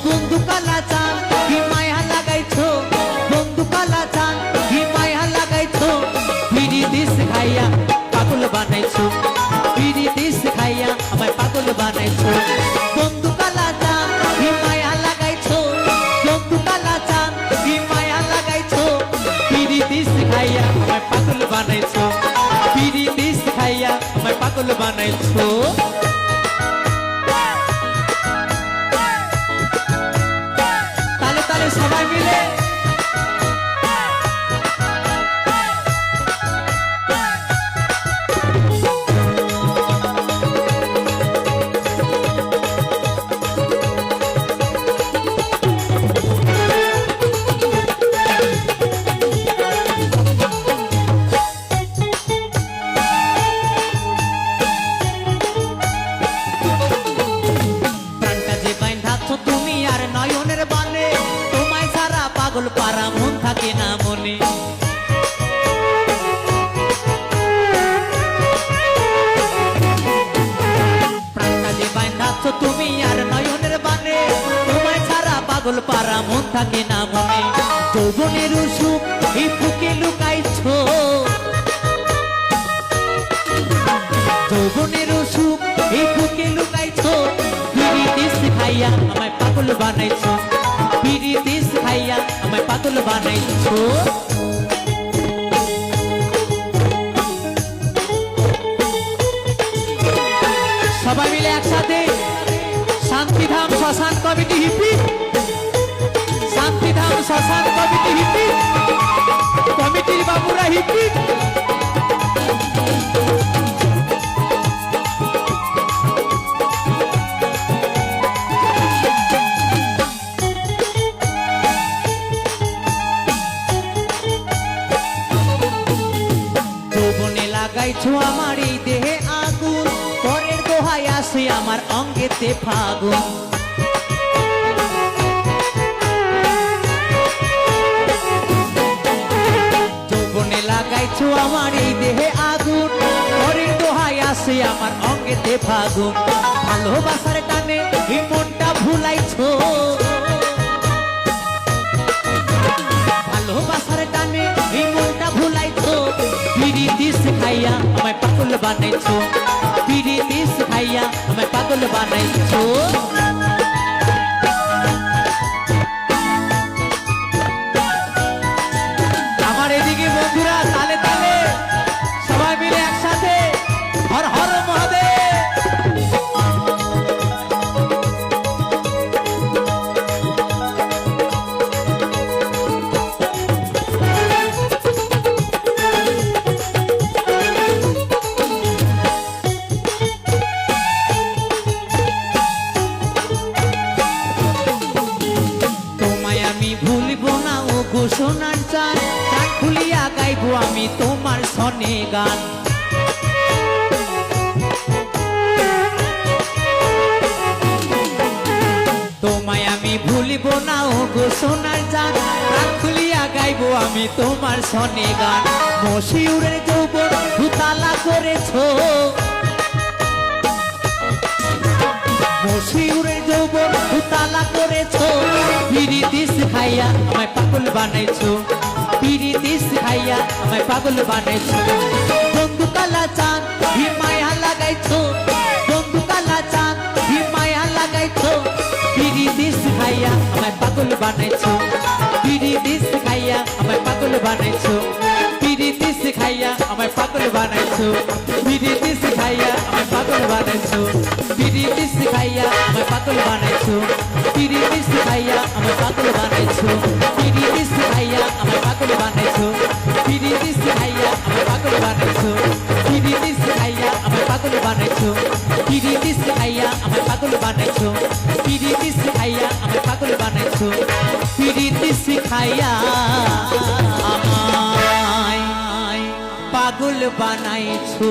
বন্ধু কালা চান কি মায়া লাগাইছো, বন্ধু কালা চান কি মায়া লাগাইছো, বিড়ি দিস খাইয়া পাগল বানাইছো, বিড়ি দিস খাইয়া আমায় পাগল বানাইছো। বন্ধু কালা চান কি মায়া লাগাইছো, বন্ধু কালা চান কি মায়া লাগাইছো, বিড়ি দিস খাইয়া আমায় পাগল বানাইছো, বিড়ি দিস খাইয়া আমায় পাগল বানাইছো। তালে তালে সবাই মিলে পাগল পারা মন থাকে না মনে, প্রাণটা যে বাইন্ধাচ্ছ তুমি আর নয়নের বানে, তোমায় ছাড়া পাগল পারা মন থাকে না মনে। যৌবনের সুখ এই বুকে লুকাইছো, যৌবনের সুখ এই বুকে লুকাইছো, বিড়ি দিস খাইয়া আমায় পাগল বানাইছো, বিড়ি দিস খাইয়া আমায় পাগল বানাইছো। সবাই মিলে একসাথে শান্তিধাম শ্মশান কমিটি হিপি, শান্তিধাম শ্মশান কমিটি হিপি, কমিটির বাবুরা হিপি। লাগাইছো আমার এই দেহে আগুন, পরের দোহাই আসে আমার অঙ্গেতে ফাগুন। যৌবনে লাগাইছো আমার এই দেহে আগুন, পরের দোহাই আসে আমার অঙ্গেতে ফাগুন। ভালোবাসার টানে এই মনটা ভুলাইছো, ভালোবাসার টানে এই মনটা ভুলাইছো, বিড়ি দিস খাইয়া আমায় পাগল বানাইছো, বিড়ি দিস খাইয়া আমায় পাগল বানাইছো। আমার এদিকে বন্ধুরা তালে তালে সবাই মিলে একসাথে হর হর মহাদেব। সোনার চান কান খুলিয়া গাইবো আমি তোমার সনে গান, তোমায় আমি ভুলিব না ও গো সোনার চান, কান খুলিয়া গাইবো আমি তোমার সনে গান। মশিউরের যৌবন ভুতালা করেছো, মশিউরের যৌবন ভুতালা করেছো, বিড়ি দিস খাইয়া আমায় পাগল বানাইছো, বিড়ি দিস খাইয়া আমায় পাগল বানাইছো। বন্ধু কালা চান হি মায়া লাগাইছো, বন্ধু কালা চান হি মায়া লাগাইছো, বিড়ি দিস খাইয়া আমায় পাগল বানাইছো, বিড়ি দিস খাইয়া আমায় পাগল বানাইছো, বিড়ি দিস খাইয়া আমায় পাগল বানাইছো, বিড়ি দিস খাইয়া আমায় পাগল বানাইছো, বিড়ি দিস খাইয়া আমায় পাগল বানাইছো, বিড়ি দিস খাইয়া আমায় পাগল বানাইছো, বিড়ি দিস খাইয়া আমায় পাগল বানাইছো, বিড়ি দিস খাইয়া আমায় পাগল বানাইছো, বিড়ি দিস খাইয়া আমায় পাগল বানাইছো, বিড়ি দিস খাইয়া আমায় পাগল বানাইছো, বিড়ি দিস খাইয়া আমায় পাগল বানাইছো, বিড়ি দিস খাইয়া আমায় পাগল বানাইছো।